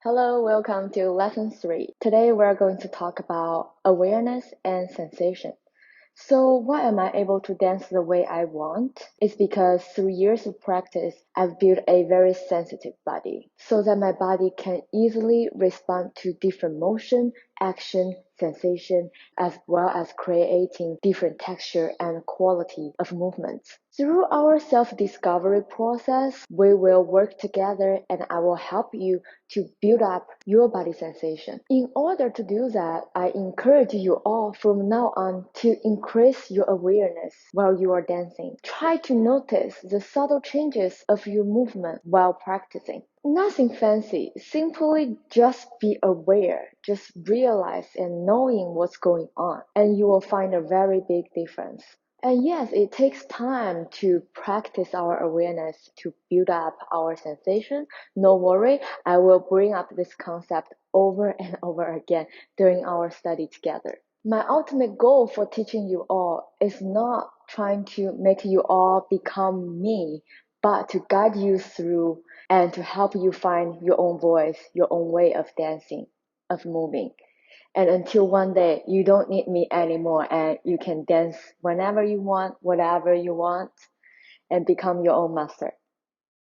Hello, welcome to lesson 3. Today we're going to talk about awareness and sensation. So why am I able to dance the way I want? It's because through years of practice, I've built a very sensitive body so that my body can easily respond to different motion, action, sensation, as well as creating different texture and quality of movements. Through our self-discovery process, we will work together and I will help you to build up your body sensation. In order to do that, I encourage you all from now on to increase your awareness while you are dancing. Try to notice the subtle changes of your movement while practicing. Nothing fancy, simply just be aware, just realize and knowing what's going on, and you will find a very big difference. And yes, it takes time to practice our awareness to build up our sensation. No worry, I will bring up this concept over and over again during our study together. My ultimate goal for teaching you all is not trying to make you all become me, but to guide you through and to help you find your own voice, your own way of dancing, of moving. And until one day you don't need me anymore and you can dance whenever you want, whatever you want, and become your own master.